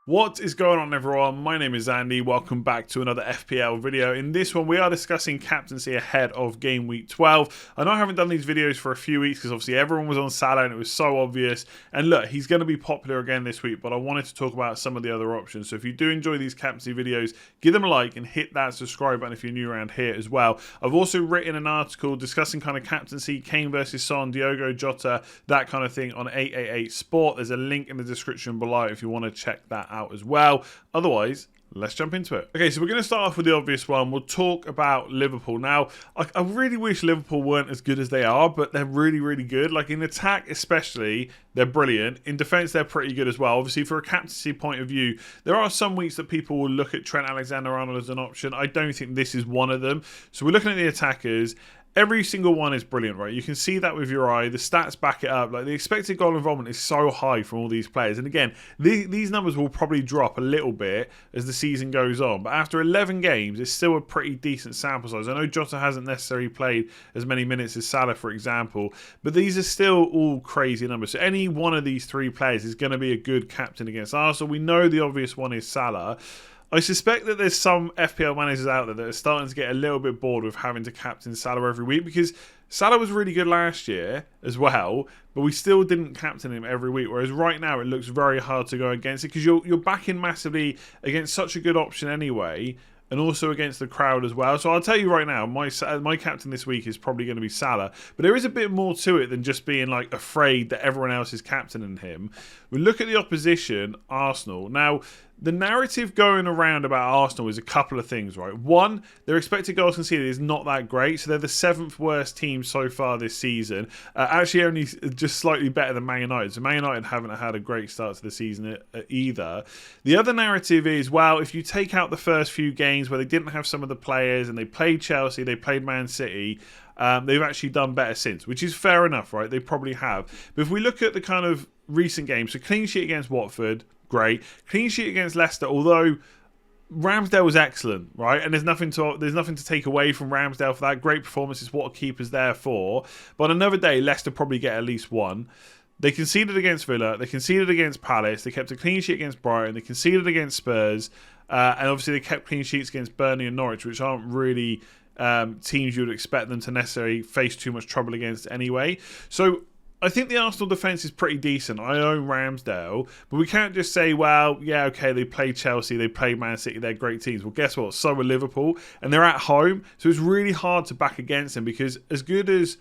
What is going on, everyone? My name is Andy. Welcome back to another FPL video. In this one, we are discussing captaincy ahead of game week 12. I know I haven't done these videos for a few weeks because obviously everyone was on Salah and it was so obvious. And look, he's going to be popular again this week, but I wanted to talk about some of the other options. So if you do enjoy these captaincy videos, give them a like and hit that subscribe button if you're new around here as well. I've also written an article discussing kind of captaincy, Kane versus Son, Diogo Jota, that kind of thing on 888 Sport. There's a link in the description below if you want to check that out as well. Otherwise, let's jump into it. Okay, so we're going to start off with the obvious one. We'll talk about Liverpool. Now, I really wish Liverpool weren't as good as they are, but they're really, really good. Like in attack especially, they're brilliant. In defence, they're pretty good as well. Obviously, for a captaincy point of view, there are some weeks that people will look at Trent Alexander-Arnold as an option. I don't think this is one of them. So we're looking at the attackers. Every single one is brilliant, right? You can see that with your eye. The stats back it up. Like the expected goal involvement is so high from all these players. And again, these numbers will probably drop a little bit as the season goes on. But after 11 games, it's still a pretty decent sample size. I know Jota hasn't necessarily played as many minutes as Salah, for example. But these are still all crazy numbers. So any one of these three players is going to be a good captain against Arsenal. We know the obvious one is Salah. I suspect that there's some FPL managers out there that are starting to get a little bit bored with having to captain Salah every week because Salah was really good last year as well, but we still didn't captain him every week. Whereas right now it looks very hard to go against it because you're backing massively against such a good option anyway, and also against the crowd as well. So I'll tell you right now, my captain this week is probably going to be Salah. But there is a bit more to it than just being like afraid that everyone else is captaining him. We look at the opposition, Arsenal. Now, the narrative going around about Arsenal is a couple of things, right? One, their expected goals conceded is not that great. So they're the 7th worst team so far this season. Actually, only just slightly better than Man United. So Man United haven't had a great start to the season either. The other narrative is, well, if you take out the first few games where they didn't have some of the players and they played Chelsea, they played Man City, they've actually done better since, which is fair enough, right? They probably have. But if we look at the kind of recent games, so clean sheet against Watford, great. Clean sheet against Leicester, although Ramsdale was excellent, right? And there's nothing to take away from Ramsdale for that. Great performance is what a keeper's there for. But on another day, Leicester probably get at least one. They conceded against Villa. They conceded against Palace. They kept a clean sheet against Brighton. They conceded against Spurs. And obviously they kept clean sheets against Burnley and Norwich, which aren't really teams you would expect them to necessarily face too much trouble against anyway. So I think the Arsenal defence is pretty decent. I own Ramsdale, but we can't just say, well, yeah, okay, they played Chelsea, they played Man City, they're great teams. Well, guess what? So are Liverpool, and they're at home, so it's really hard to back against them because as good as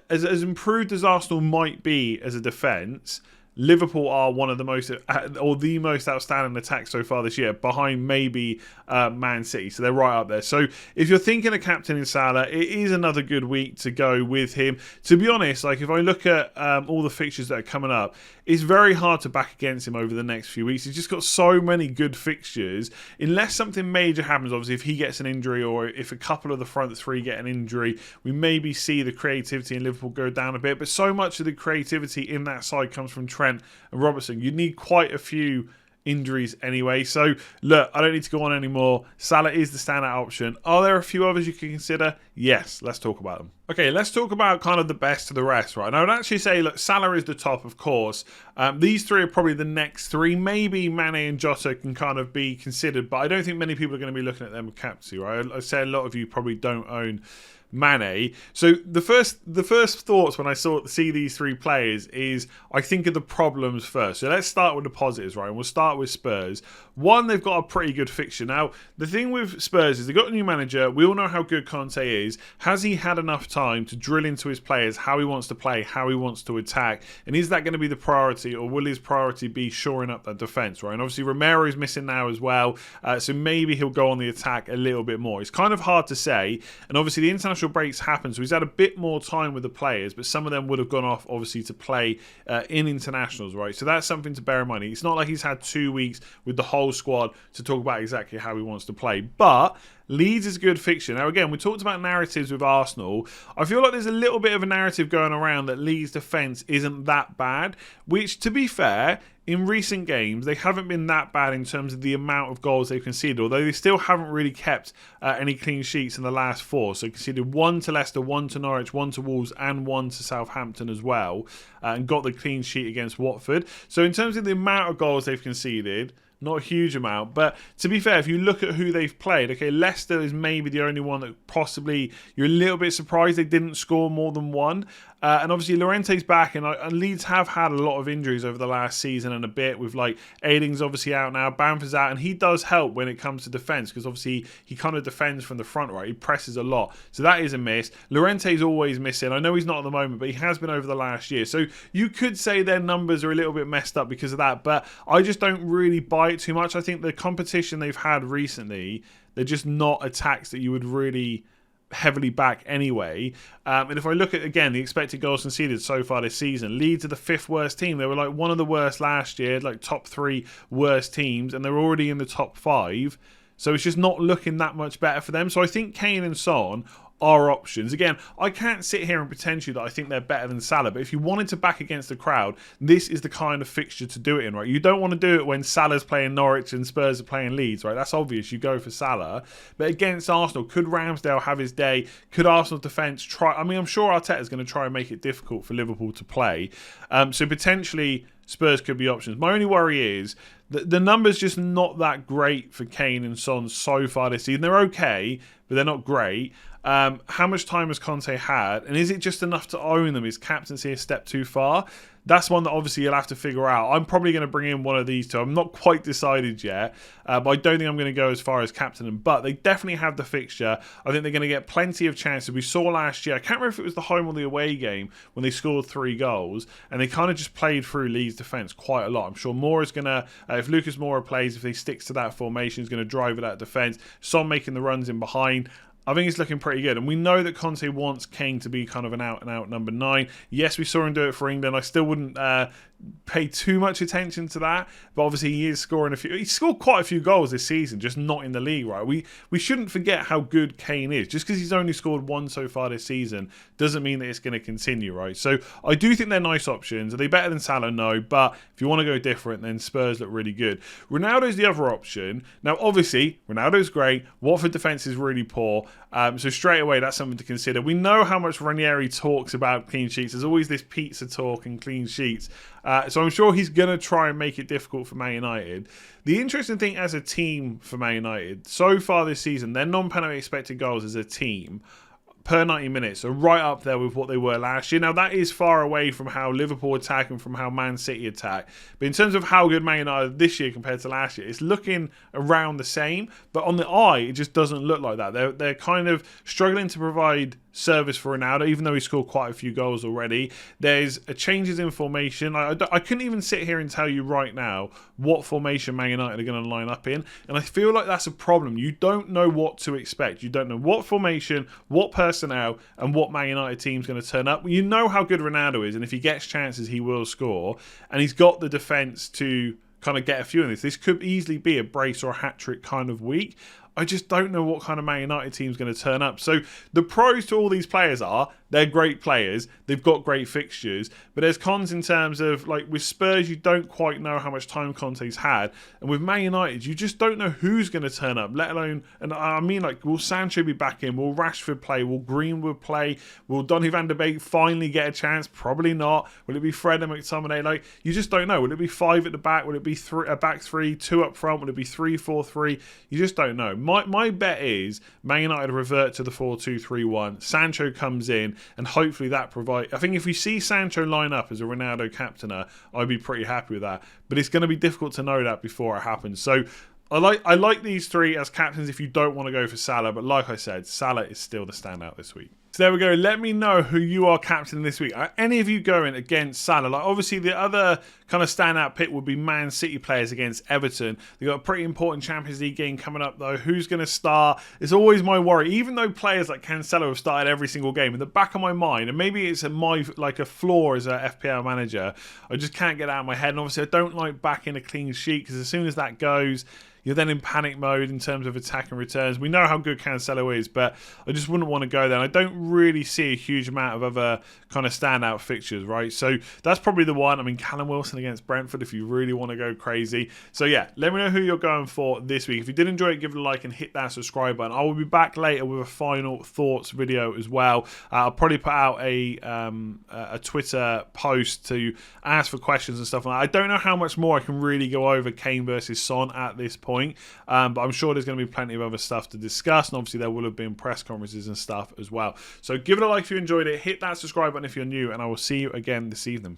improved as Arsenal might be as a defence, Liverpool are one of the most, or the most outstanding attack so far this year, behind maybe Man City. So they're right up there. So if you're thinking of captaining Salah, it is another good week to go with him. To be honest, like if I look at all the fixtures that are coming up, it's very hard to back against him over the next few weeks. He's just got so many good fixtures. Unless something major happens, obviously, if he gets an injury or if a couple of the front three get an injury, we maybe see the creativity in Liverpool go down a bit. But so much of the creativity in that side comes from Trent and Robertson. You need quite a few injuries anyway. So look, I don't need to go on anymore. Salah is the standout option. Are there a few others you can consider? Yes, let's talk about them. Okay, let's talk about kind of the best of the rest, right? And I would actually say, look, Salah is the top, of course. These three are probably the next three. Maybe Mane and Jota can kind of be considered, but I don't think many people are going to be looking at them with captaincy, right? I say a lot of you probably don't own Mane. So the first thoughts when I see these three players is I think of the problems first. So let's start with the positives, right? And we'll start with Spurs. One, they've got a pretty good fixture. Now, the thing with Spurs is they've got a new manager. We all know how good Conte is. Has he had enough time to drill into his players how he wants to play, how he wants to attack? And is that going to be the priority, or will his priority be shoring up that defence, right? And obviously Romero is missing now as well, so maybe he'll go on the attack a little bit more. It's kind of hard to say. And obviously the international breaks happen, so he's had a bit more time with the players, but some of them would have gone off obviously to play in internationals, right? So that's something to bear in mind. It's not like he's had 2 weeks with the whole squad to talk about exactly how he wants to play, but Leeds is a good fixture. Now, again, we talked about narratives with Arsenal. I feel like there's a little bit of a narrative going around that Leeds' defence isn't that bad, which, to be fair, in recent games, they haven't been that bad in terms of the amount of goals they've conceded, although they still haven't really kept any clean sheets in the last 4. So conceded 1 to Leicester, 1 to Norwich, 1 to Wolves, and 1 to Southampton as well, and got the clean sheet against Watford. So in terms of the amount of goals they've conceded, not a huge amount, but to be fair, if you look at who they've played, okay, Leicester is maybe the only one that possibly you're a little bit surprised they didn't score more than 1. And obviously Llorente's back, and Leeds have had a lot of injuries over the last season and a bit, with like Aiding's obviously out now, Bamford's out, and he does help when it comes to defence, because obviously he kind of defends from the front, right? He presses a lot, so that is a miss. Llorente's always missing. I know he's not at the moment, but he has been over the last year, so you could say their numbers are a little bit messed up because of that, but I just don't really buy it too much. I think the competition they've had recently, they're just not attacks that you would really heavily back anyway. And if I look at, again, the expected goals conceded so far this season, Leeds are the 5th worst team. They were like one of the worst last year, like top 3 worst teams, and they're already in the top 5. So it's just not looking that much better for them. So I think Kane and Son are options. Again, I can't sit here and pretend to you that I think they're better than Salah, but if you wanted to back against the crowd, this is the kind of fixture to do it in, right? You don't want to do it when Salah's playing Norwich and Spurs are playing Leeds, right? That's obvious. You go for Salah. But against Arsenal, could Ramsdale have his day? Could Arsenal's defence try? I mean, I'm sure Arteta's going to try and make it difficult for Liverpool to play. So potentially Spurs could be options. My only worry is that the numbers just not that great for Kane and Son so far this season. They're okay, but they're not great. How much time has Conte had? And is it just enough to own them? Is captaincy a step too far? That's one that obviously you'll have to figure out. I'm probably going to bring in one of these two. I'm not quite decided yet, but I don't think I'm going to go as far as captain them. But they definitely have the fixture. I think they're going to get plenty of chances. We saw last year, I can't remember if it was the home or the away game, when they scored 3 goals, and they kind of just played through Leeds' defence quite a lot. I'm sure Moura is going to, if Lucas Moura plays, if he sticks to that formation, he's going to drive at that defence. Son making the runs in behind. I think it's looking pretty good. And we know that Conte wants Kane to be kind of an out-and-out number 9. Yes, we saw him do it for England. I still wouldn't pay too much attention to that. But obviously he is scoring a few. He scored quite a few goals this season, just not in the league, right? We shouldn't forget how good Kane is. Just because he's only scored 1 so far this season doesn't mean that it's going to continue, right? So I do think they're nice options. Are they better than Salah? No. But if you want to go different, then Spurs look really good. Ronaldo's the other option. Now, obviously, Ronaldo's great. Watford defence is really poor. So straight away, that's something to consider. We know how much Ranieri talks about clean sheets. There's always this pizza talk and clean sheets. So I'm sure he's going to try and make it difficult for Man United. The interesting thing as a team for Man United, so far this season, their non-penalty expected goals as a team per 90 minutes are right up there with what they were last year. Now, that is far away from how Liverpool attack and from how Man City attack. But in terms of how good Man United are this year compared to last year, it's looking around the same. But on the eye, it just doesn't look like that. They're kind of struggling to provide service for Ronaldo, even though he scored quite a few goals already. There's changes in formation. I couldn't even sit here and tell you right now what formation Man United are going to line up in, and I feel like that's a problem. You don't know what to expect. You don't know what formation, what personnel, and what Man United team's going to turn up. You know how good Ronaldo is, and if he gets chances, he will score, and he's got the defence to kind of get a few in this. This could easily be a brace or a hat-trick kind of week. I just don't know what kind of Man United team's going to turn up. So the pros to all these players are they're great players. They've got great fixtures. But there's cons in terms of, like, with Spurs, you don't quite know how much time Conte's had. And with Man United, you just don't know who's going to turn up, let alone, and I mean, like, will Sancho be back in? Will Rashford play? Will Greenwood play? Will Donny van der Beek finally get a chance? Probably not. Will it be Fred and McTominay? Like, you just don't know. Will it be 5 at the back? Will it be a back 3, 2 up front? Will it be 3-4-3? You just don't know. My bet is Man United revert to the 4-2-3-1. Sancho comes in, and hopefully that provides. I think if we see Sancho line up as a Ronaldo captainer, I'd be pretty happy with that. But it's going to be difficult to know that before it happens. So I like these 3 as captains if you don't want to go for Salah. But like I said, Salah is still the standout this week. So there we go. Let me know who you are captaining this week. Are any of you going against Salah? Like, obviously, the other kind of standout pick would be Man City players against Everton. They've got a pretty important Champions League game coming up, though. Who's going to start? It's always my worry. Even though players like Cancelo have started every single game, in the back of my mind, and maybe it's a flaw as a FPL manager, I just can't get out of my head. And obviously, I don't like backing a clean sheet because as soon as that goes, you're then in panic mode in terms of attack and returns. We know how good Cancelo is, but I just wouldn't want to go there. And I don't really see a huge amount of other kind of standout fixtures, right? So that's probably the one. I mean, Callum Wilson against Brentford if you really want to go crazy. So yeah, let me know who you're going for this week. If you did enjoy it, give it a like and hit that subscribe button. I will be back later with a final thoughts video as well. I'll probably put out a Twitter post to ask for questions and stuff like that. I don't know how much more I can really go over Kane versus Son at this point, but I'm sure there's going to be plenty of other stuff to discuss, and obviously there will have been press conferences and stuff as well. So give it a like if you enjoyed it, hit that subscribe button if you're new, and I will see you again this evening.